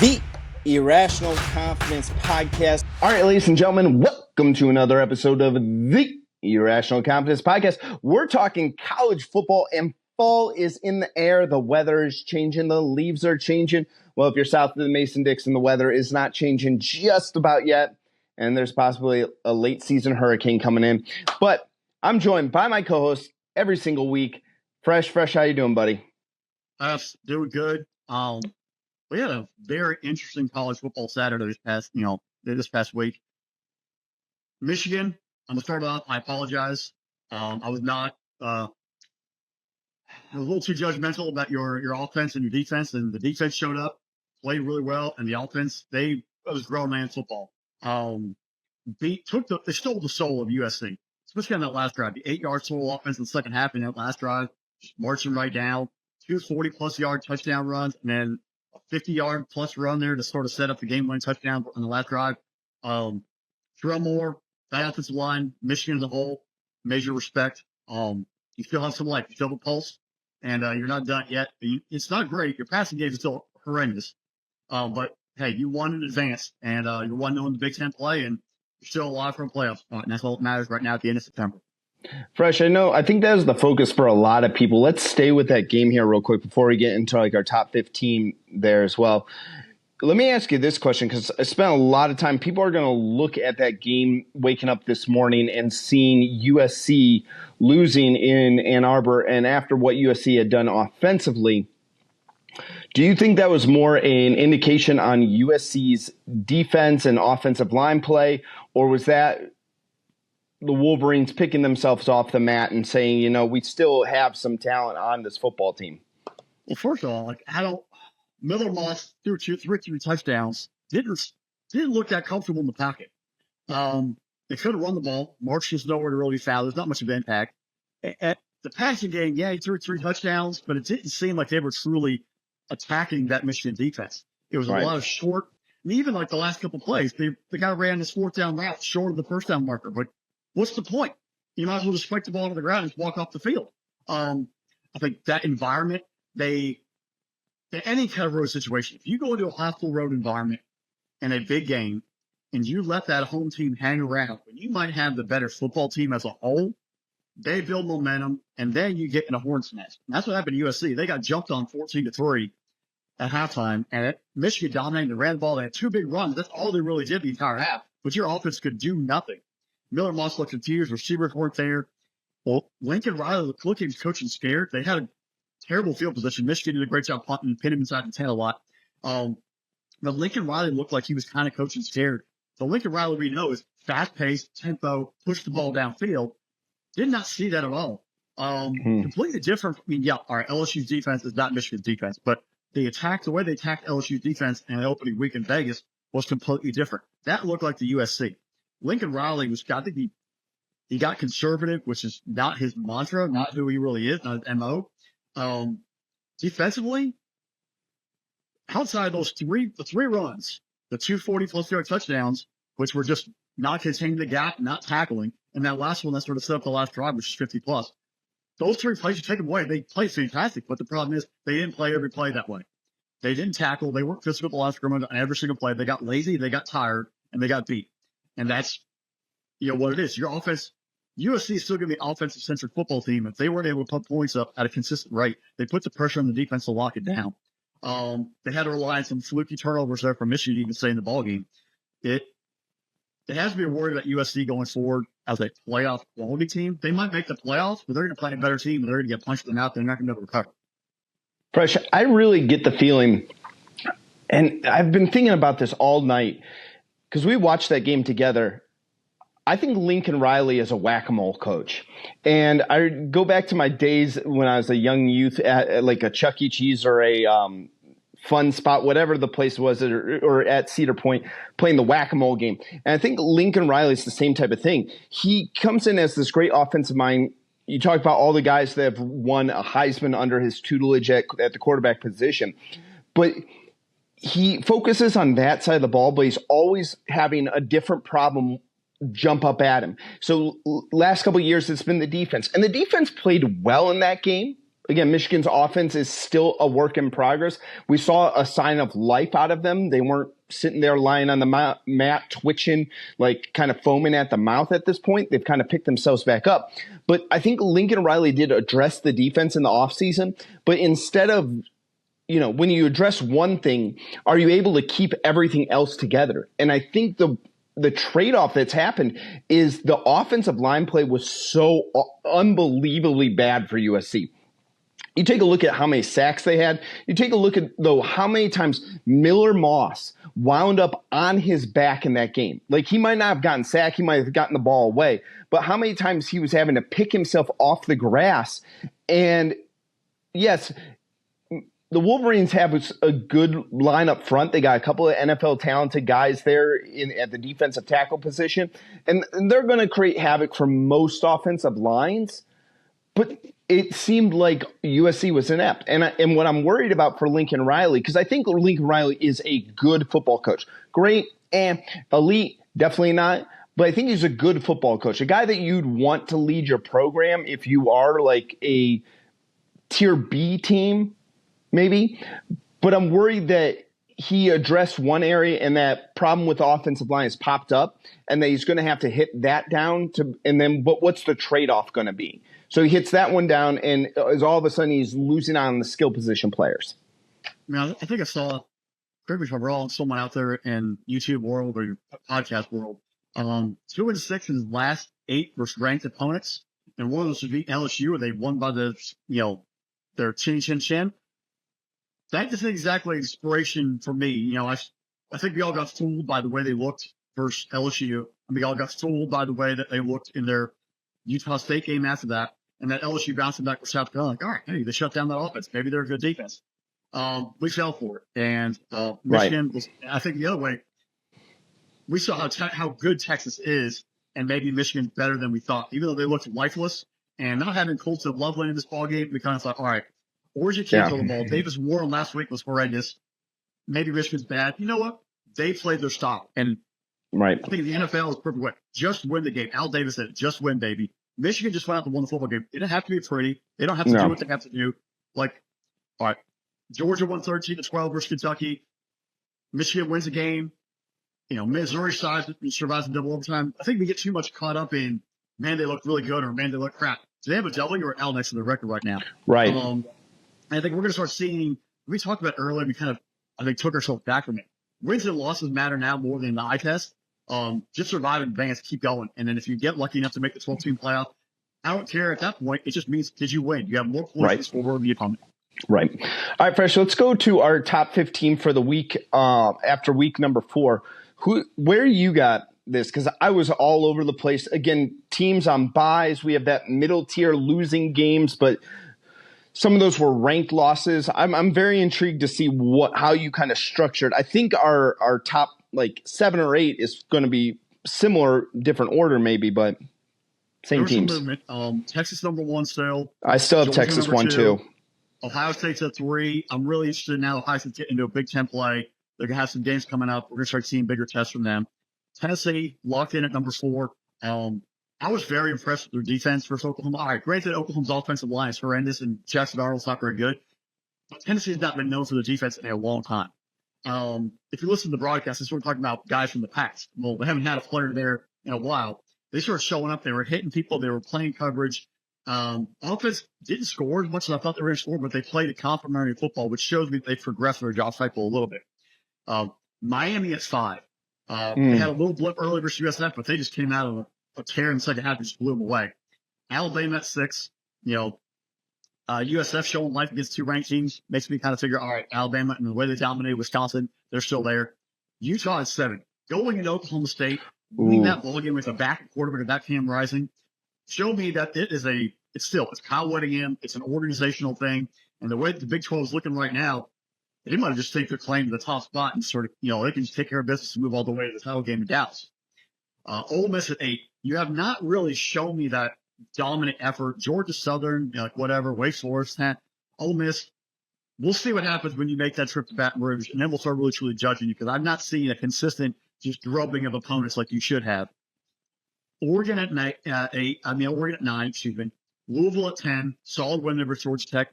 The Irrational Confidence Podcast. All right, ladies and gentlemen, welcome to another episode of the Irrational Confidence Podcast. We're talking college football, and fall is in the air. The weather is changing. The leaves are changing. Well, if you're south of the Mason-Dixon, the weather is not changing just about yet, and there's possibly a late season hurricane coming in. But I'm joined by my co-host every single week. Fresh, how you doing, buddy? Doing good. We had a very interesting college football Saturday this past week. Michigan, I'm gonna start off. I apologize. I was a little too judgmental about your offense and your defense, and the defense showed up, played really well, and the offense, it was grown man football. They stole the soul of USC, especially on that last drive. The 8-yard total offense in the second half in that last drive, just marching right down, 2 40-plus yard touchdown runs, and then a 50-yard plus run there to sort of set up the game-winning touchdown on the last drive. Terrell Moore, that offensive line, Michigan as a whole, major respect. You still have some life, you still have a pulse, and you're not done yet. It's not great. Your passing game is still horrendous. But hey, you won in advance, and you're 1-0 in the Big Ten play, and you're still alive for a playoff spot, and that's all that matters right now at the end of September. Fresh, I think that was the focus for a lot of people. Let's stay with that game here real quick before we get into our top 15 there as well. Let me ask you this question, because I spent a lot of time. People are going to look at that game waking up this morning and seeing USC losing in Ann Arbor, and after what USC had done offensively, do you think that was more an indication on USC's defense and offensive line play, or was that the Wolverines picking themselves off the mat and saying, we still have some talent on this football team? Well, first of all, Miller Moss threw three touchdowns. Didn't look that comfortable in the pocket. They could have run the ball. March is nowhere to really foul. There's not much of an impact. At the passing game, he threw 3 touchdowns, but it didn't seem like they were truly attacking that Michigan defense. It was a lot of short, and even like the last couple plays, the guy ran this 4th down route short of the first down marker. But what's the point? You might as well just spike the ball to the ground and just walk off the field. I think that environment, in any kind of road situation, if you go into a hostile road environment in a big game and you let that home team hang around, when you might have the better football team as a whole, they build momentum, and then you get in a hornet's nest. And that's what happened to USC. They got jumped on 14-3 at halftime, and Michigan dominated and ran the ball. They had 2 big runs. That's all they really did the entire half. But your offense could do nothing. Miller Moss looked confused. Receivers weren't there. Well, Lincoln Riley looked like he was coaching scared. They had a terrible field position. Michigan did a great job punting and pinning him inside the 10 a lot. But Lincoln Riley looked like he was kind of coaching scared. So Lincoln Riley, we know, is fast-paced, tempo, push the ball downfield. Did not see that at all. Completely different. Our LSU's defense is not Michigan's defense, but the way they attacked LSU's defense in the opening week in Vegas was completely different. That looked like the USC. Lincoln Riley I think he got conservative, which is not his mantra, not who he really is, not his MO. Defensively, outside those the 3 runs, the 2 40-plus yard touchdowns, which were just not containing the gap, not tackling, and that last one that sort of set up the last drive, which is 50-plus. Those 3 plays you take them away. They played fantastic, but the problem is they didn't play every play that way. They didn't tackle. They weren't physical the last scrimmage on every single play. They got lazy, they got tired, and they got beat. And that's what it is. Your offense, USC is still going to be an offensive-centric football team. If they weren't able to put points up at a consistent rate, they put the pressure on the defense to lock it down. They had to rely on some fluky turnovers there from Michigan to even stay in the ballgame. It has to be worried about USC going forward as a playoff quality team. They might make the playoffs, but they're going to play a better team, and they're going to get punched in the mouth. They're not going to be able to recover. Fresh, I really get the feeling, and I've been thinking about this all night, because we watched that game together. I think Lincoln Riley is a whack-a-mole coach. And I go back to my days when I was a young youth at like a Chuck E. Cheese or a Fun Spot, whatever the place was, or at Cedar Point, playing the whack-a-mole game. And I think Lincoln Riley is the same type of thing. He comes in as this great offensive mind. You talk about all the guys that have won a Heisman under his tutelage at the quarterback position. But he focuses on that side of the ball, but he's always having a different problem jump up at him. So last couple of years, it's been the defense. And the defense played well in that game. Again, Michigan's offense is still a work in progress. We saw a sign of life out of them. They weren't sitting there lying on the mat, twitching, like kind of foaming at the mouth at this point. They've kind of picked themselves back up. But I think Lincoln Riley did address the defense in the offseason. But instead of, when you address one thing, are you able to keep everything else together? And I think the trade-off that's happened is the offensive line play was so unbelievably bad for USC. You take a look at how many sacks they had. You take a look at, though, how many times Miller Moss wound up on his back in that game. Like, he might not have gotten sacked. He might have gotten the ball away. But how many times he was having to pick himself off the grass. And, yes, the Wolverines have a good line up front. They got a couple of NFL talented guys there at the defensive tackle position. And they're going to create havoc for most offensive lines. But it seemed like USC was inept. And what I'm worried about for Lincoln Riley, because I think Lincoln Riley is a good football coach. Great and elite, definitely not. But I think he's a good football coach, a guy that you'd want to lead your program if you are like a tier B team, maybe. But I'm worried that he addressed one area and that problem with the offensive line has popped up and that he's going to have to hit that down but what's the trade-off going to be? So he hits that one down, and as all of a sudden he's losing on the skill position players. I think I saw, correct me if I'm wrong, someone out there in YouTube world or podcast world, 2-6 in his last 8 versus ranked opponents, and one of those would be LSU, where they won by their chin. That isn't exactly inspiration for me. I think we all got fooled by the way they looked versus LSU, and we all got fooled by the way that they looked in their Utah State game after that, and that LSU bouncing back for South Carolina. Like, all right, hey, they shut down that offense. Maybe they're a good defense. We fell for it. And Michigan was, I think, the other way. We saw how good Texas is, and maybe Michigan's better than we thought, even though they looked lifeless. And not having Colts of Loveland in this ball game, we kind of thought, all right, where's your kids on the ball? Davis Warren last week was horrendous. Maybe Michigan's bad. You know what? They played their style. And I think the NFL is perfect way. Just win the game. Al Davis said, just win, baby. Michigan just went out and won the football game. It didn't have to be pretty. They don't have to do what they have to do. Like, all right, Georgia won 13-12 versus Kentucky. Michigan wins the game. Missouri survives in double overtime. I think we get too much caught up in, man, they look really good, or man, they look crap. Do they have a W or an L next to the record right now? Right. I think we're going to start seeing, we talked about earlier, we kind of, I think, took ourselves back from it. Wins and losses matter now more than the eye test. Just survive and advance, keep going. And then if you get lucky enough to make the 12-team playoff, I don't care at that point. It just means, did you win? You have more points for the opponent. Right. All right, Fresh, let's go to our top 15 for the week after week number 4. Where you got this? Because I was all over the place. Again, teams on buys. We have that middle tier losing games, but some of those were ranked losses. I'm very intrigued to see how you kind of structured. I think our top like 7 or 8 is going to be similar, different order maybe, but same teams. Texas number 1 still. I still have Georgia Texas 1 too. Ohio State's at 3. I'm really interested now. Ohio State's getting into a Big Ten play. They're going to have some games coming up. We're going to start seeing bigger tests from them. Tennessee locked in at number 4. I was very impressed with their defense versus Oklahoma. All right, granted, Oklahoma's offensive line is horrendous, and Jackson Arnold's not very good. But Tennessee's not been known for the defense in a long time. If you listen to the broadcast, they started talking about guys from the past. Well, they haven't had a player there in a while. They started showing up. They were hitting people. They were playing coverage. Offense didn't score as much as I thought they were going to score, but they played a complementary football, which shows me they've progressed their job cycle a little bit. Miami at 5. They had a little blip early versus USF, but they just came out of a tear in the second half and just blew them away. Alabama at 6. USF showing life against 2 ranked teams makes me kind of figure, all right, Alabama and the way they dominated Wisconsin, they're still there. Utah at 7. Going into Oklahoma State, winning that ball game with a backup quarterback of that Cam Rising, show me that it's Kyle Whittingham. It's an organizational thing. And the way the Big 12 is looking right now, they might have just take their claim to the top spot and sort of, they can just take care of business and move all the way to the title game in Dallas. Ole Miss at 8. You have not really shown me that dominant effort. Georgia Southern, whatever, Wake Forest, Ole Miss. We'll see what happens when you make that trip to Baton Rouge, and then we'll start really truly judging you, because I'm not seeing a consistent just drubbing of opponents like you should have. Oregon at 9, excuse me. Louisville at 10, solid win over Georgia Tech.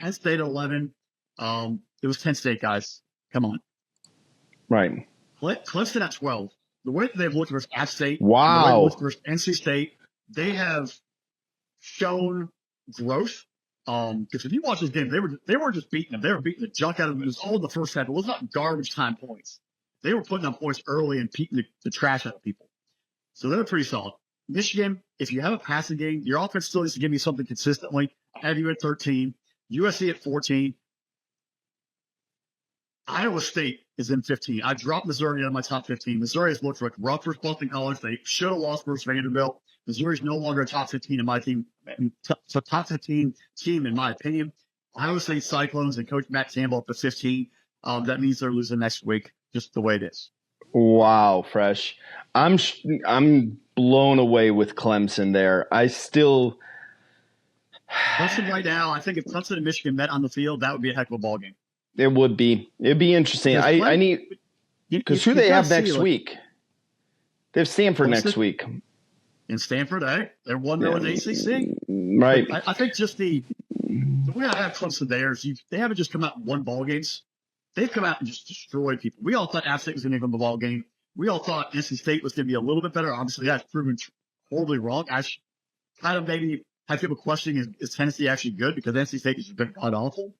Penn State at 11. It was Penn State, guys. Come on. Right. Clemson at 12. The way that they've looked versus App State, Wow. the way they looked versus NC State, they have shown growth. Because if you watch this game, they were just beating them. They were beating the junk out of them. It was all in the first half. It was not garbage time points. They were putting up points early and beating the trash out of people. So they're pretty solid. Michigan, if you have a passing game, your offense still needs to give me something consistently. I have you at 13, USC at 14. Iowa State is in 15. I dropped Missouri out of my top 15. Missouri has looked like Rutgers Boston College. They should have lost versus Vanderbilt. Missouri's no longer a top 15 in my team. So top 15 team in my opinion. Iowa State Cyclones and Coach Matt Campbell up to 15. That means they're losing next week, just the way it is. Wow, Fresh. I'm blown away with Clemson there. Clemson right now, I think if Clemson and Michigan met on the field, that would be a heck of a ball game. It would be. It'd be interesting. I need – because who they have next week? They have Stanford next week. In Stanford, they're 1-0 in the ACC. Right. I think just the way I have Clemson there is they haven't just come out and won ball games. They've come out and just destroyed people. We all thought App State was going to win the ball game. We all thought NC State was going to be a little bit better. Obviously, that's proven horribly wrong. I kind of maybe have people questioning is Tennessee actually good because NC State has been god-awful.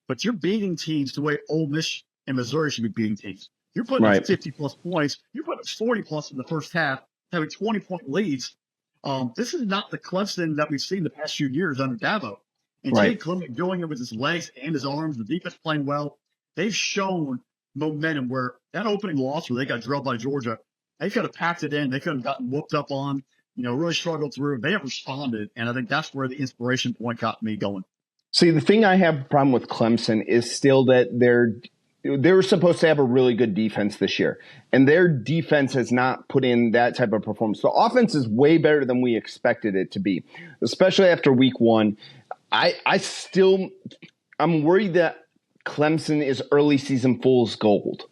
But you're beating teams the way Ole Miss and Missouri should be beating teams. You're putting up 50-plus points. You're putting up 40-plus in the first half, having 20-point leads. This is not the Clemson that we've seen the past few years under Dabo. And Jake Clemson doing it with his legs and his arms, the defense playing well. They've shown momentum where that opening loss where they got drilled by Georgia, they could have packed it in. They could have gotten whooped up on, really struggled through. They have responded, and I think that's where the inspiration point got me going. See, the thing I have a problem with Clemson is still that they were supposed to have a really good defense this year, and their defense has not put in that type of performance. The offense is way better than we expected it to be, especially after week one. I'm worried that Clemson is early season fool's gold.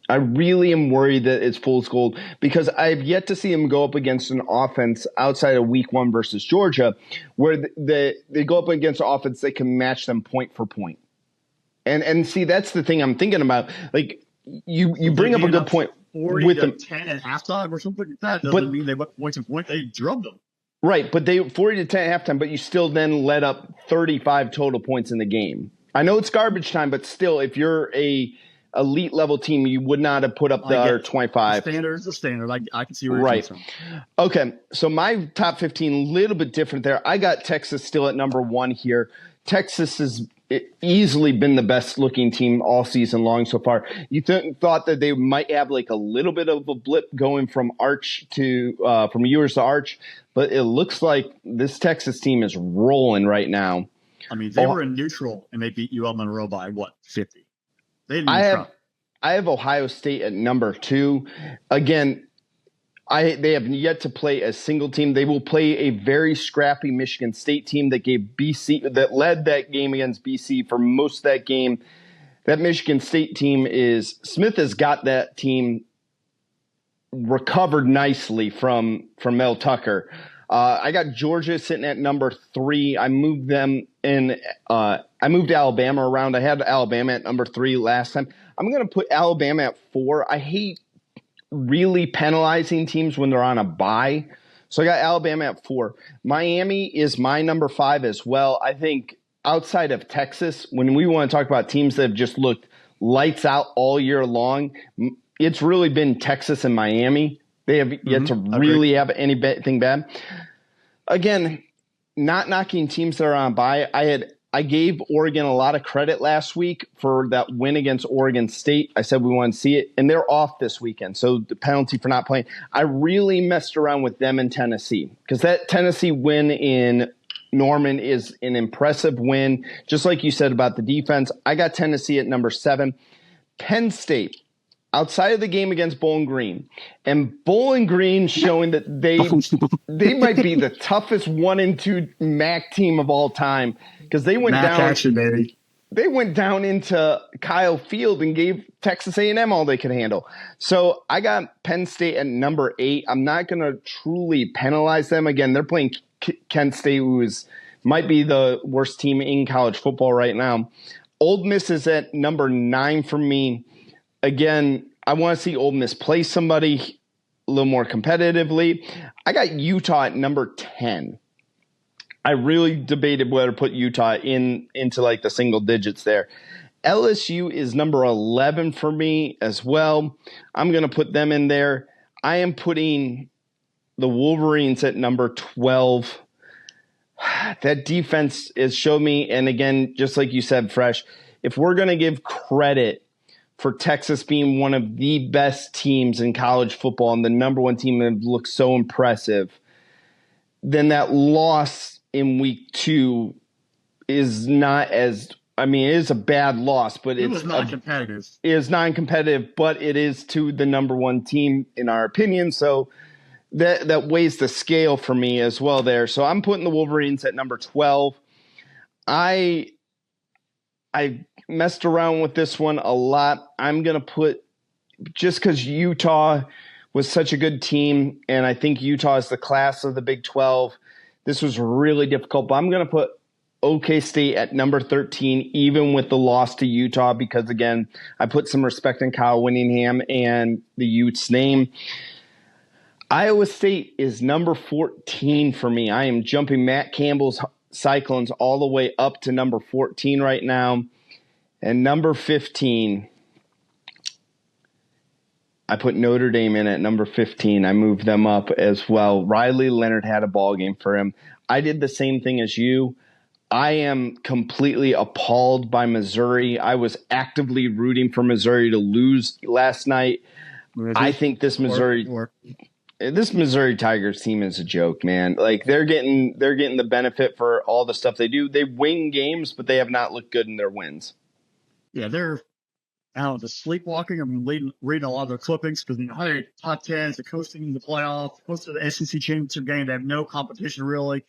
I really am worried that it's fool's gold because I've yet to see them go up against an offense outside of week one versus Georgia where they go up against an offense that can match them point for point. And see, that's the thing I'm thinking about. Like you bring up a good point 40 with to them 10 at halftime or something like that. Doesn't mean they went points and point. They drubbed them. Right, but they 40 to 10 at halftime, but you still then let up 35 total points in the game. I know it's garbage time, but still, if you're a elite level team, you would not have put up the other 25. The standard is the standard. I can see where you're coming from. Okay, so my top 15, a little bit different there. I got Texas still at number 1 here. Texas has easily been the best looking team all season long so far. You thought that they might have like a little bit of a blip going from Arch to from Ewers to Arch, but it looks like this Texas team is rolling right now. I mean, they were in neutral and they beat UL Monroe by 50? They didn't even I have Ohio State at number 2. Again, they have yet to play a single team. They will play a very scrappy Michigan State team that led that game against BC for most of that game. That Michigan State team Smith has got that team recovered nicely from Mel Tucker. I got Georgia sitting at number 3. I moved them in. I moved Alabama around. I had Alabama at number 3 last time. I'm going to put Alabama at 4. I hate really penalizing teams when they're on a bye. So I got Alabama at 4. Miami is my number 5 as well. I think outside of Texas, when we want to talk about teams that have just looked lights out all year long, it's really been Texas and Miami. They have yet to really have anything bad. Again, not knocking teams that are on bye. I gave Oregon a lot of credit last week for that win against Oregon State. I said we want to see it, and they're off this weekend. So the penalty for not playing. I really messed around with them in Tennessee because that Tennessee win in Norman is an impressive win. Just like you said about the defense, I got Tennessee at number 7. Penn State. Outside of the game against Bowling Green, and Bowling Green showing that they might be the toughest 1 and 2 MAC team of all time because they went MAC down. Action, baby. They went down into Kyle Field and gave Texas A&M all they could handle. So I got Penn State at number 8. I'm not going to truly penalize them. Again, they're playing Kent State, who is might be the worst team in college football right now. Ole Miss is at number 9 for me. Again, I want to see Ole Miss play somebody a little more competitively. I got Utah at number 10. I really debated whether to put Utah into like the single digits there. LSU is number 11 for me as well. I'm going to put them in there. I am putting the Wolverines at number 12. That defense has showed me, and again, just like you said, Fresh, if we're going to give credit for Texas being one of the best teams in college football and the number 1 team that looks so impressive, then that loss in week 2 is not as – I mean, it is a bad loss, but it was non-competitive. It is non-competitive, but it is to the number 1 team in our opinion. So that weighs the scale for me as well there. So I'm putting the Wolverines at number 12. I messed around with this one a lot. I'm going to put, just because Utah was such a good team, and I think Utah is the class of the Big 12, this was really difficult, but I'm going to put OK State at number 13, even with the loss to Utah, because, again, I put some respect in Kyle Whittingham and the Utes name. Iowa State is number 14 for me. I am jumping Matt Campbell's Cyclones all the way up to number 14 right now. And number 15, I put Notre Dame in at number 15. I moved them up as well. Riley Leonard had a ball game for him. I did the same thing as you. I am completely appalled by Missouri. I was actively rooting for Missouri to lose last night. I think this Missouri Tigers team is a joke, man. Like they're getting the benefit for all the stuff they do. They win games, but they have not looked good in their wins. Yeah, they're just sleepwalking. I'm reading a lot of their clippings because hey, top 10s, they're coasting in the playoffs, close to the SEC championship game. They have no competition really.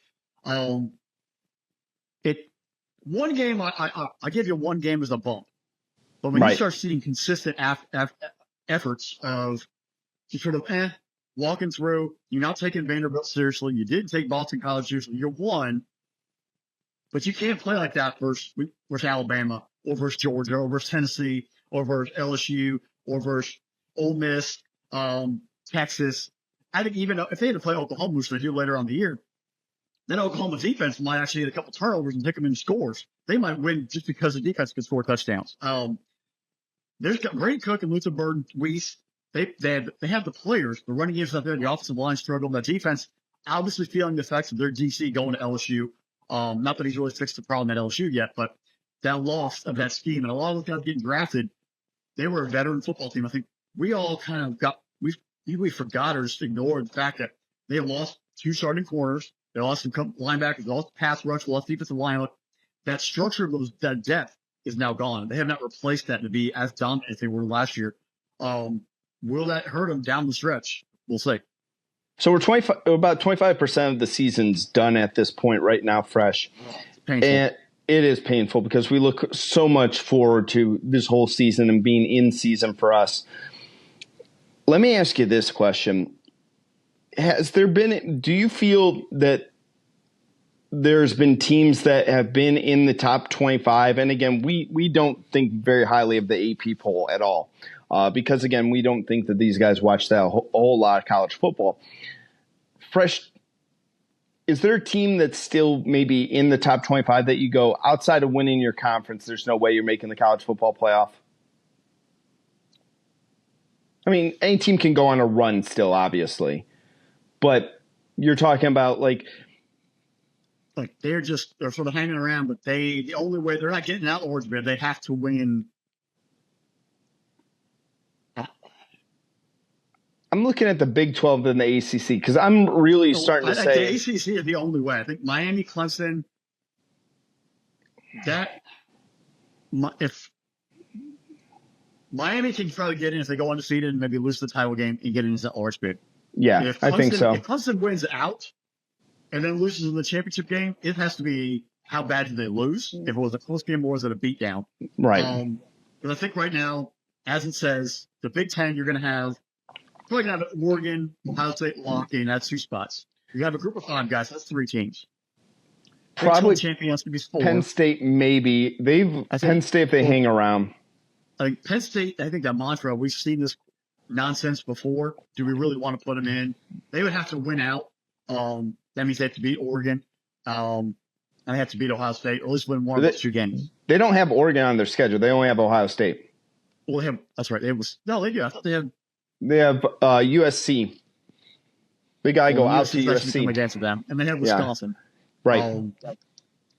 One game, I give you one game as a bump. But when you start seeing consistent efforts of you sort of walking through, you're not taking Vanderbilt seriously, you didn't take Boston College seriously, you're one, but you can't play like that versus Alabama or versus Georgia or versus Tennessee or versus LSU or versus Ole Miss, Texas. I think even if they had to play Oklahoma, which they do later on in the year, then Oklahoma's defense might actually get a couple turnovers and take them into scores. They might win just because the defense can score touchdowns. There's got Brady Cook and Luther Burden, Weiss. They have the players. The running game's out there. The offensive line struggled. The defense obviously feeling the effects of their DC going to LSU. Not that he's really fixed the problem at LSU yet, but that loss of that scheme and a lot of those guys getting drafted, they were a veteran football team. I think we all kind of we forgot or just ignored the fact that they lost 2 starting corners. They lost some linebackers, they lost pass rush, lost defensive line. That structure of that depth is now gone. They have not replaced that to be as dominant as they were last year. Will that hurt them down the stretch? We'll see. So we're about 25% of the season's done at this point right now, Fresh. Painful. And it is painful because we look so much forward to this whole season and being in season for us. Let me ask you this question. Do you feel that there's been teams that have been in the top 25? And again, we don't think very highly of the AP poll at all. Because again, we don't think that these guys watch that a whole lot of college football. Fresh, is there a team that's still maybe in the top 25 that you go outside of winning your conference, there's no way you're making the college football playoff? I mean, any team can go on a run still, obviously. But you're talking about like they're sort of hanging around, but the only way they're not getting out of the Orange Bed, they have to win. I'm looking at the Big 12 and the ACC because I'm really starting to say the ACC is the only way. I think Miami, Clemson. If Miami can probably get in if they go undefeated and maybe lose the title game and get into the Orange Bed. Yeah, I think so. If Clemson wins out and then loses in the championship game, it has to be how bad did they lose? If it was a close game or was it a beatdown? Right. But I think right now, as it says, the Big Ten, you're going to have probably going to have Oregon, Ohio State, locked in. That's 2 spots. You have a group of 5 guys. That's 3 teams. Probably champion has to be 4. Penn State, maybe. Penn State if they hang around. I think Penn State, I think that mantra, we've seen this nonsense before. Do we really want to put them in? They would have to win out. That means they have to beat Oregon. And they have to beat Ohio State, or at least win one of those 2 games. They don't have Oregon on their schedule. They only have Ohio State. Well, that's right. They do. I thought they had. They have USC. They got to go out to USC. Against them. And they have Wisconsin. Yeah. Right.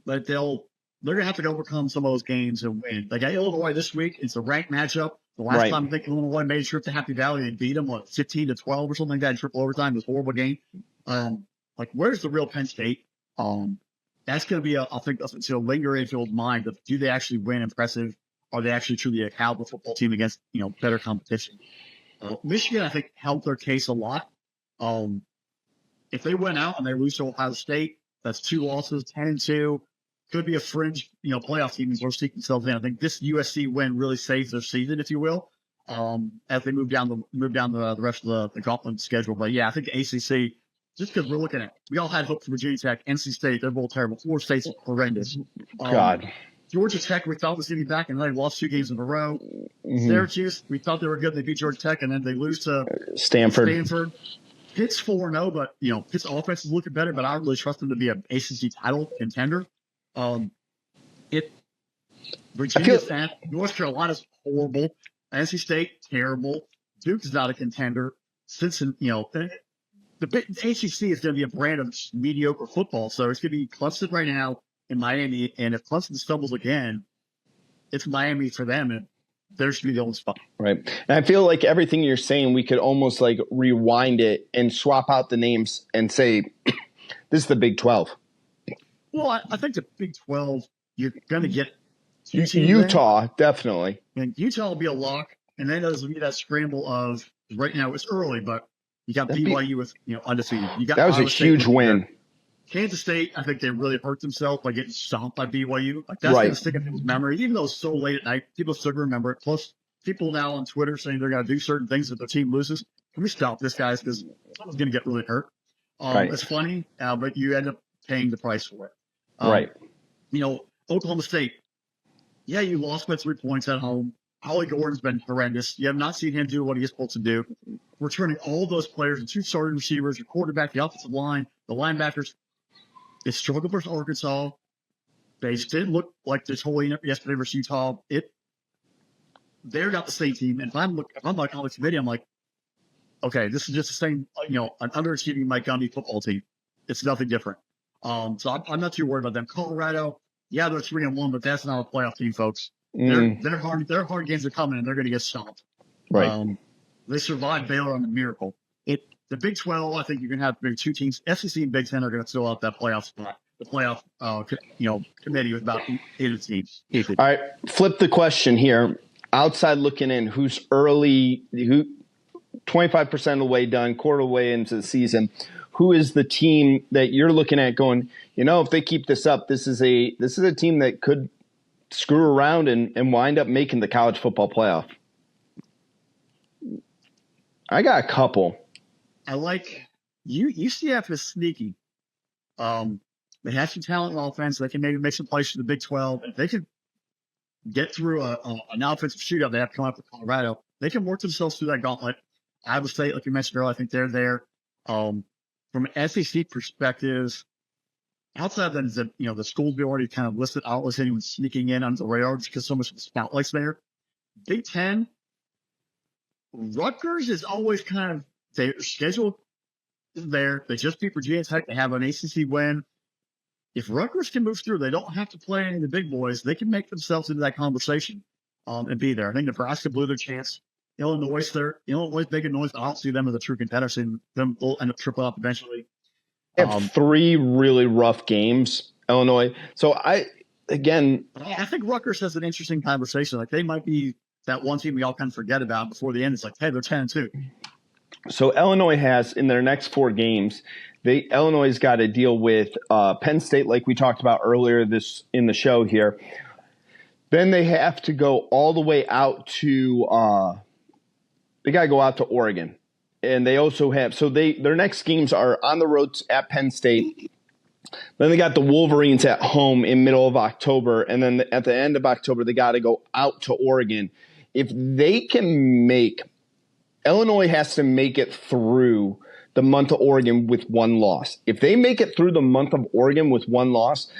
But they're going to have to overcome some of those games and win. They got Illinois this week. It's a ranked matchup. The last time I think Illinois made a trip to Happy Valley and beat them, 15-12 or something like that in triple overtime. It was a horrible game. Where's the real Penn State? That's going to be, I think, it's going to linger in people's mind of, do they actually win impressive? Are they actually truly a caliber football team against, better competition? Michigan, I think, helped their case a lot. If they went out and they lose to Ohio State, that's 2 losses, 10-2. Could be a fringe, playoff team or seek themselves in. I think this USC win really saves their season, if you will, as they move down the rest of the gauntlet schedule. But yeah, I think the ACC, just because we're looking at, we all had hope for Virginia Tech, NC State, they're both terrible. Florida State's horrendous. God. Georgia Tech, we thought was going to be back, and they lost 2 games in a row. Mm-hmm. Syracuse, we thought they were good. They beat Georgia Tech, and then they lose to Stanford. Pitt's 4-0, but Pitt's offense is looking better. But I really trust them to be an ACC title contender. Virginia's North Carolina's horrible. NC State terrible. Duke's not a contender. Cincinnati, the ACC is going to be a brand of mediocre football. So it's going to be Clemson right now in Miami, and if Clemson stumbles again, it's Miami for them, and there should be the only spot. Right. And I feel like everything you're saying, we could almost like rewind it and swap out the names and say, this is the Big 12. Well, I think the Big 12, you're going to get Utah, there. Definitely. And Utah will be a lock, and then there's going to be that scramble of, right now it's early, but you got BYU with undefeated. That was a huge win. Kansas State, I think they really hurt themselves by getting stomped by BYU. That's going to stick in people's memory, even though it's so late at night. People still remember it. Plus, people now on Twitter saying they're going to do certain things if their team loses. Can we stop this, guys? Because someone's going to get really hurt. It's funny, but you end up paying the price for it. Oklahoma State. Yeah, you lost by 3 points at home. Ollie Gordon's been horrendous. You have not seen him do what he's supposed to do. Returning all those players, the 2 starting receivers, your quarterback, the offensive line, the linebackers. It struggled versus Arkansas. They did look like this whole yesterday versus Utah. They're not the same team. And if I'm like on the committee, I'm like, okay, this is just the same, an underachieving Mike Gundy football team. It's nothing different. So I'm not too worried about them. Colorado, yeah, they're 3-1, but that's not a playoff team, folks. They're hard games are coming, and they're going to get stomped. Right. They survived Baylor on a miracle. The Big 12, I think you're going to have maybe 2 teams. SEC and Big 10 are going to fill out that playoff spot. The playoff, committee with about 8 teams. All right, flip the question here. Outside looking in, who's 25% of the way done, quarter of the way into the season? Who is the team that you're looking at going, if they keep this up, this is a team that could screw around and wind up making the college football playoff? I got a couple. I like UCF is sneaky. They have some talent on offense. They can maybe make some plays for the Big 12. If they could get through an offensive shootout, they have to come up with Colorado. They can work themselves through that gauntlet. Iowa State, like you mentioned earlier, I think they're there. From an SEC perspective, outside of the schools we already kind of listed, I don't see anyone sneaking in under the radar just because so much of the spotlight's there. Big 10, Rutgers is always kind of, their schedule is there. They just beat Virginia Tech. They have an ACC win. If Rutgers can move through, they don't have to play any of the big boys. They can make themselves into that conversation and be there. I think Nebraska blew their chance. Illinois, Illinois making noise. I don't see them as a true contender. Seeing them will end up triple up eventually. They have 3 really rough games, Illinois. So I think Rutgers has an interesting conversation. Like they might be that one team we all kind of forget about before the end. It's like, hey, they're 10-2. So Illinois has in their next 4 games, Illinois has got to deal with Penn State, like we talked about earlier in the show here. Then they have to go all the way out to they got to go out to Oregon. And they also have – so their next games are on the road at Penn State, Then they got the Wolverines at home in middle of October. And then at the end of October, they got to go out to Oregon. If they can Illinois has to make it through the month of Oregon with one loss. If they make it through the month of Oregon with one loss,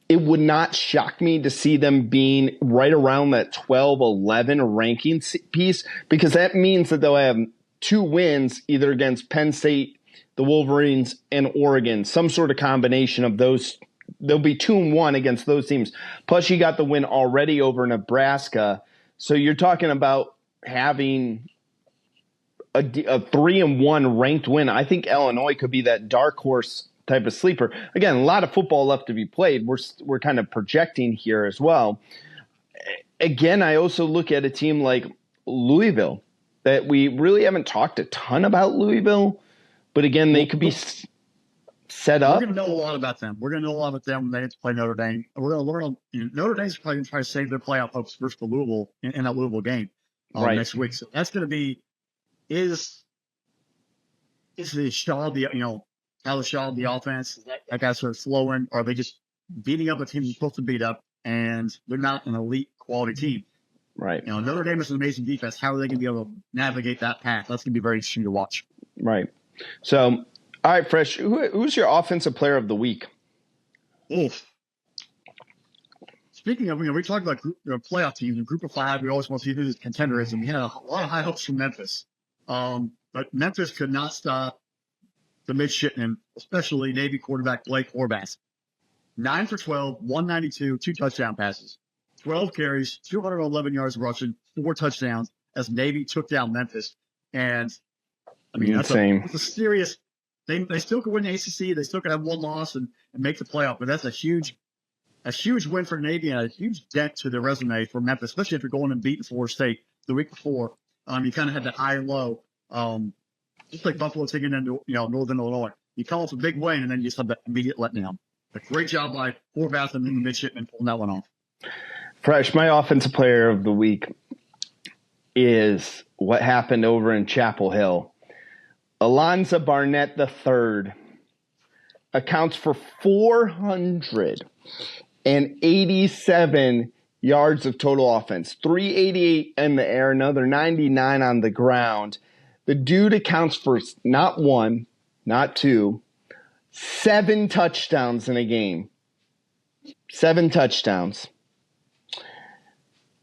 it would not shock me to see them being right around that 12-11 ranking piece, because that means that they'll have 2 wins either against Penn State, the Wolverines, and Oregon, some sort of combination of those. They'll be 2-1 against those teams. Plus, you got the win already over Nebraska. So you're talking about having a 3-1 ranked win. I think Illinois could be that dark horse type of sleeper. Again, a lot of football left to be played. We're kind of projecting here as well. Again, I also look at a team like Louisville that we really haven't talked a ton about Louisville, but again, they could be set up. We're going to know a lot about them. We're going to know a lot about them when they have to play Notre Dame. We're going to learn. Notre Dame's probably going to try to save their playoff hopes versus the Louisville in that Louisville game next week. So that's going to be is the Shaw how the Shaw the offense that guy starts flowing, or are they just beating up a team they're supposed to beat up and they're not an elite quality team? Right. Notre Dame is an amazing defense. How are they going to be able to navigate that path? That's going to be very interesting to watch. Right. So, all right, Fresh, who's your offensive player of the week? Oof. Speaking of, we talked about playoff teams. In Group of 5, we always want to see who the contender is, and we had a lot of high hopes from Memphis. But Memphis could not stop the midshipmen, especially Navy quarterback Blake Horvath. 9 for 12, 192, 2 touchdown passes, 12 carries, 211 yards rushing, 4 touchdowns as Navy took down Memphis. And I mean, that's a serious. They still could win the ACC. They still could have one loss and make the playoff. But that's a huge win for Navy and a huge dent to their resume for Memphis, especially if you're going and beating Florida State the week before. You kind of had that high and low. Just like Buffalo taking into Northern Illinois. You call it a big win, and then you just have that immediate letdown. A great job by Horvath and the midshipmen pulling that one off. Fresh, my offensive player of the week is what happened over in Chapel Hill. Alonzo Barnett III accounts for 487 yards of total offense, 388 in the air, another 99 on the ground. The dude accounts for not 1, not 2, 7 touchdowns in a game. 7 touchdowns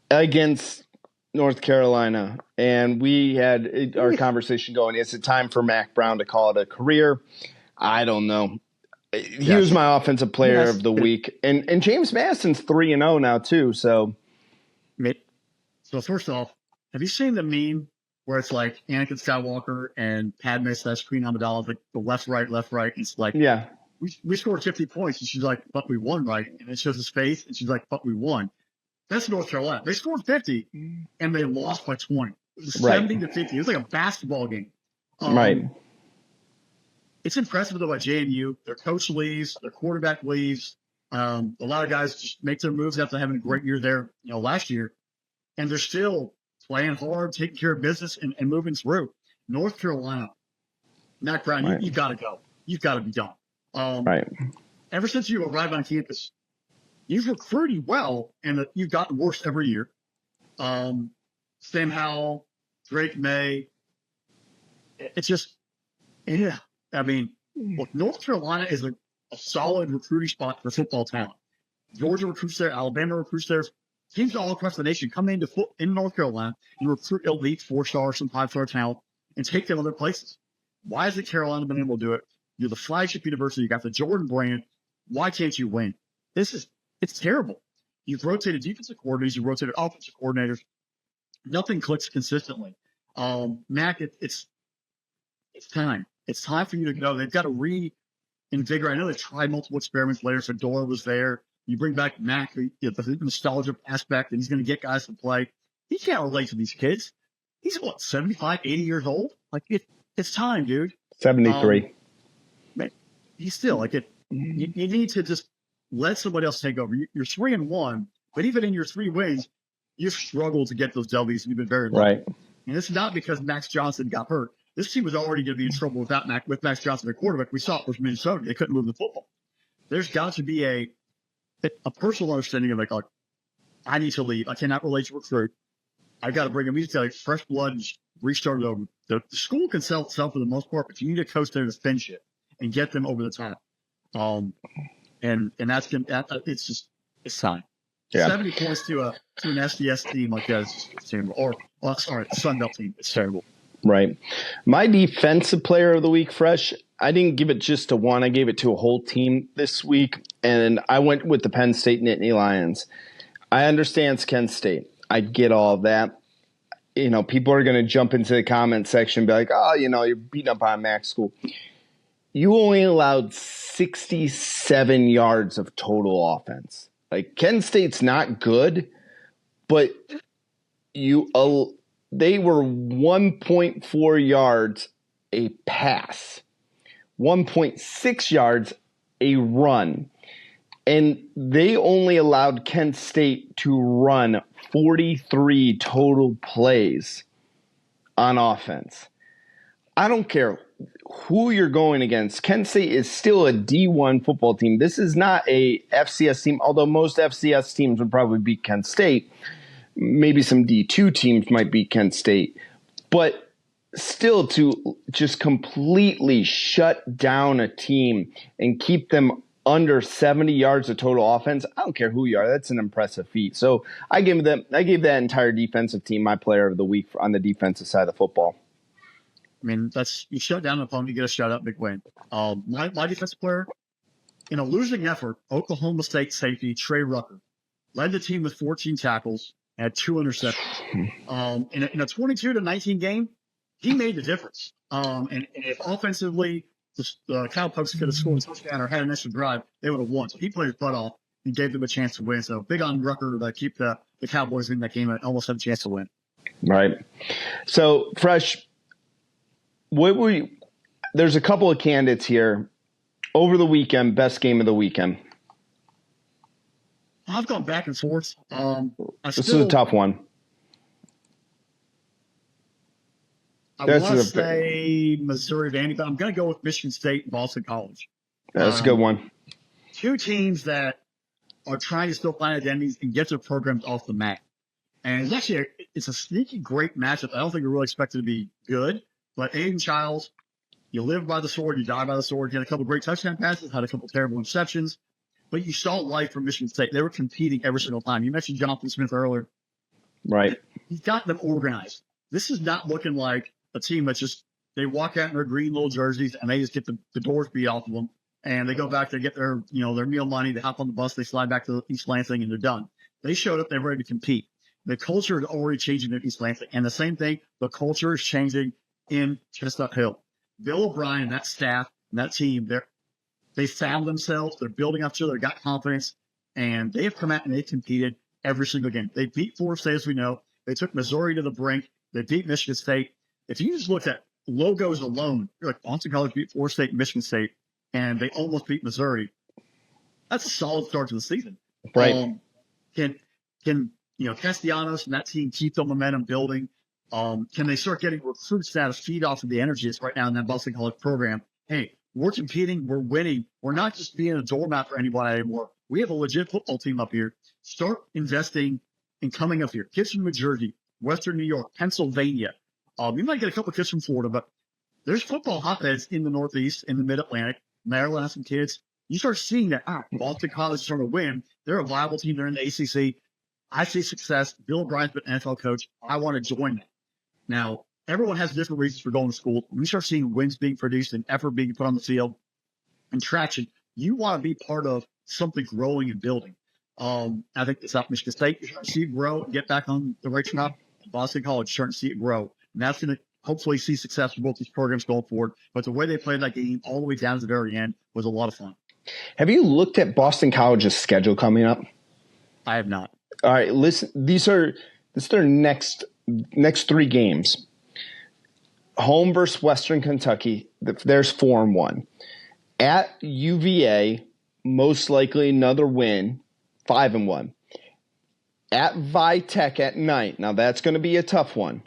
against North Carolina. And we had our conversation going, is it time for Mack Brown to call it a career? I don't know. He was my offensive player of the week. And James Madison's 3-0 now too. So first off, have you seen the meme where it's like Anakin Skywalker and Padme / Queen Amidala, like the left, right. And it's like, we scored 50 points. And she's like, but we won, right? And it shows his face. And she's like, but we won. That's North Carolina. They scored 50 and they lost by 20. It was 70-50. It was like a basketball game. Right. It's impressive though by JMU. Their coach leaves, their quarterback leaves. A lot of guys just make their moves after having a great year there, last year. And they're still playing hard, taking care of business, and moving through. North Carolina, Mack Brown, you've got to go. You've got to be done. Ever since you arrived on campus, you've recruited well, and you've gotten worse every year. Sam Howell, Drake May. It's just, I mean, look, North Carolina is a solid recruiting spot for football talent. Georgia recruits there, Alabama recruits there. Teams all across the nation come in North Carolina and recruit elite 4-star, some 5-star talent, and take them other places. Why hasn't Carolina been able to do it? You're the flagship university. You got the Jordan brand. Why can't you win? It's terrible. You've rotated defensive coordinators. You've rotated offensive coordinators. Nothing clicks consistently. Mack, it's time. It's time for you to go. They've got to reinvigorate. I know they tried multiple experiments later. So Fedora was there. You bring back Mack, the nostalgia aspect, and he's going to get guys to play. He can't relate to these kids. He's 75, 80 years old? Like, it's time, dude. 73. He's still like it. You need to just let somebody else take over. You're 3-1, but even in your 3 wins, you've struggled to get those W's. You've been very lucky. Right. And it's not because Max Johnson got hurt. This team was already going to be in trouble with Max Johnson, the quarterback. We saw it with Minnesota. They couldn't move the football. there's got to be a personal understanding of like, I need to leave. I cannot relate to recruit. I got to bring them. We just got like fresh blood and restart it over. The school can sell itself for the most part, but you need a coach there to finish it and get them over the top. And that's it's time. Yeah. 70 points to an SDS team like that is terrible. Sun Belt team. It's terrible. Right. My defensive player of the week, Fresh, I didn't give it just to one. I gave it to a whole team this week, and I went with the Penn State Nittany Lions. I understand it's Kent State. I get all that. You know, people are going to jump into the comment section and be like, oh, you know, you're beating up on Mac school. You only allowed 67 yards of total offense. Like, Kent State's not good, but they were 1.4 yards a pass, 1.6 yards a run. And they only allowed Kent State to run 43 total plays on offense. I don't care who you're going against. Kent State is still a D1 football team. This is not a FCS team, although most FCS teams would probably beat Kent State. Maybe some D2 teams might beat Kent State. But still, to just completely shut down a team and keep them under 70 yards of total offense, I don't care who you are. That's an impressive feat. So I gave that entire defensive team my player of the week on the defensive side of the football. I mean, you shut down an opponent, you get a shutout, big win. My defensive player, in a losing effort, Oklahoma State safety Trey Rucker led the team with 14 tackles and had 2 interceptions. In a 22-19 game, he made the difference. And if offensively the Cowpokes could have scored a touchdown or had an extra drive, they would have won. So he played his butt off and gave them a chance to win. So big on Rucker to keep the Cowboys in that game and almost have a chance to win. Right. So, Fresh, there's a couple of candidates here. Over the weekend, best game of the weekend. I've gone back and forth. This is a tough one. I want to say Missouri Vandy, but I'm going to go with Michigan State and Boston College. That's a good one. Two teams that are trying to still find identities and get their programs off the mat. And it's a sneaky great matchup. I don't think we really expected to be good, but Aiden Childs, you live by the sword, you die by the sword. He had a couple great touchdown passes, had a couple terrible interceptions, but you saw life from Michigan State. They were competing every single time. You mentioned Jonathan Smith earlier. Right. He's got them organized. This is not looking like a team that's just, they walk out in their green little jerseys and they just get the doors beat off of them. And they go back, they get their meal money, they hop on the bus, they slide back to East Lansing, and they're done. They showed up, they're ready to compete. The culture is already changing in East Lansing. And the same thing, the culture is changing in Chestnut Hill. Bill O'Brien and that staff and that team, they found themselves, they're building up to, they got confidence, and they have come out and they competed every single game. They beat Florida State, as we know. They took Missouri to the brink. They beat Michigan State. If you just look at logos alone, you're like, Boston College beat Florida State and Michigan State, and they almost beat Missouri. That's a solid start to the season. Right. Can Castellanos and that team keep the momentum building? Can they start getting recruits that feed off of the energy that's right now in that Boston College program? Hey, we're competing, we're winning. We're not just being a doormat for anybody anymore. We have a legit football team up here. Start investing in coming up here. Kids from New Jersey, Western New York, Pennsylvania. You might get a couple of kids from Florida, but there's football hotbeds in the Northeast, in the Mid-Atlantic. Maryland has some kids. You start seeing that, Boston College is starting to win. They're a viable team. They're in the ACC. I see success. Bill O'Brien's been an NFL coach. I want to join that. Now, everyone has different reasons for going to school. When you start seeing wins being produced and effort being put on the field and traction, you want to be part of something growing and building. I think the South Michigan State, you're starting to see it grow, get back on the right track. Boston College, you're starting to see it grow. And that's going to hopefully see success for both these programs going forward. But the way they played that game all the way down to the very end was a lot of fun. Have you looked at Boston College's schedule coming up? I have not. All right, listen. This is their next 3 games. Home versus Western Kentucky. There's 4-1. At UVA, most likely another win, 5-1. At Vitech at night. Now that's going to be a tough one.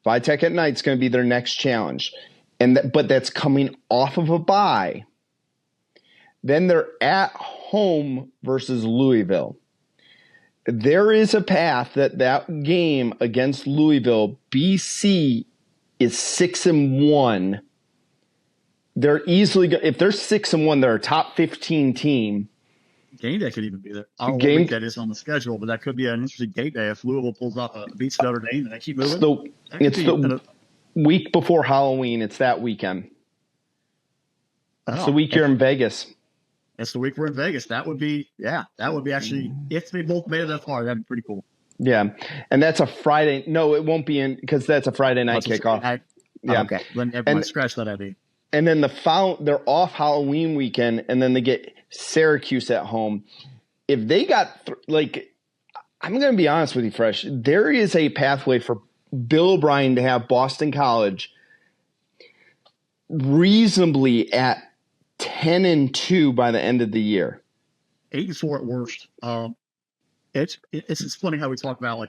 Vitech at night is going to be their next challenge, but that's coming off of a bye. Then they're at home versus Louisville. There is a path that game against Louisville, BC is 6-1. They're easily, if they're 6-1, they're a top 15 team. Game day could even be there. I don't know what week that is on the schedule, but that could be an interesting game day if Louisville pulls off a beats Notre Dame and they keep moving. It's the week before Halloween. It's that weekend. It's the week you're in Vegas. It's the week we're in Vegas. That would be actually, if they both made it that far, that'd be pretty cool. Yeah. And that's a Friday. No, it won't be in because that's a Friday night kickoff. Yeah. Okay. Then everyone scratch that idea. And then they're off Halloween weekend, and then they get Syracuse at home. If they got I'm going to be honest with you, Fresh. There is a pathway for Bill O'Brien to have Boston College reasonably at 10-2 by the end of the year. 8-4 at worst. It's funny how we talk about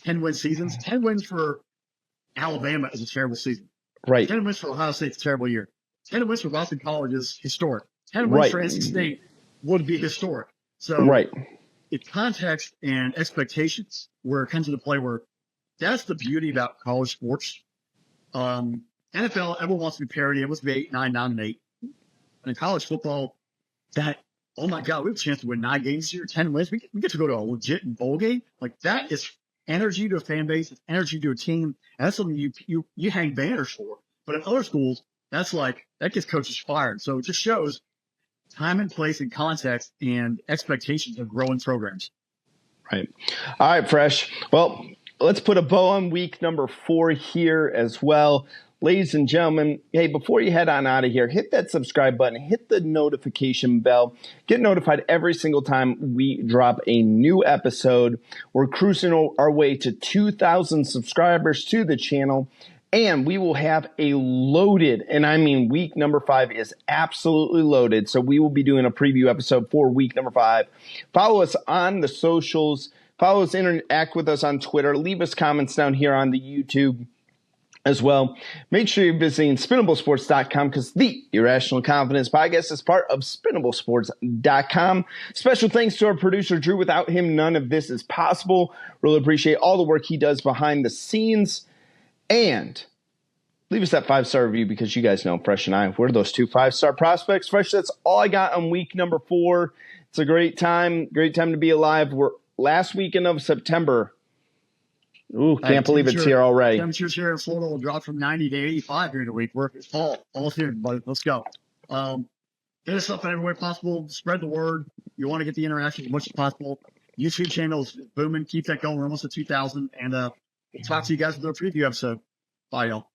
10-win seasons. 10 wins for Alabama is a terrible season. Right. 10 wins for Ohio State is a terrible year. 10 wins for Boston College is historic. 10 wins for NC State would be historic. So it's context and expectations where it comes into play where that's the beauty about college sports. NFL, everyone wants to be parity. It wants to be 8, 9, 9, and 8. And in college football, oh my God, we have a chance to win 9 games this year, 10 wins. We get to go to a legit bowl game. That is energy to a fan base, it's energy to a team. And that's something you hang banners for. But in other schools, that gets coaches fired. So it just shows time and place and context and expectations of growing programs. Right. All right, Fresh. Well, let's put a bow on week number 4 here as well. Ladies and gentlemen, hey, before you head on out of here, hit that subscribe button, hit the notification bell, get notified every single time we drop a new episode. We're cruising our way to 2,000 subscribers to the channel, and we will have a loaded, and I mean week number 5 is absolutely loaded, so we will be doing a preview episode for week number 5. Follow us on the socials, follow us, interact with us on Twitter, leave us comments down here on the YouTube as well. Make sure you're visiting SpinnableSports.com because the Irrational Confidence Podcast is part of SpinnableSports.com. Special thanks to our producer, Drew. Without him, none of this is possible. Really appreciate all the work he does behind the scenes. And leave us that 5-star review because you guys know Fresh and I, we're those 2 5-star prospects. Fresh, that's all I got on week number 4. It's a great time to be alive. We're last weekend of September. Ooh, can't believe it's here already. Temperatures here in Florida will drop from 90 to 85 during the week. It's fall. All's here, buddy. Let's go. Hit us up in every way possible. Spread the word. You want to get the interaction as much as possible. YouTube channel is booming. Keep that going. We're almost at 2,000. And we'll talk to you guys with our preview episode. Bye, y'all.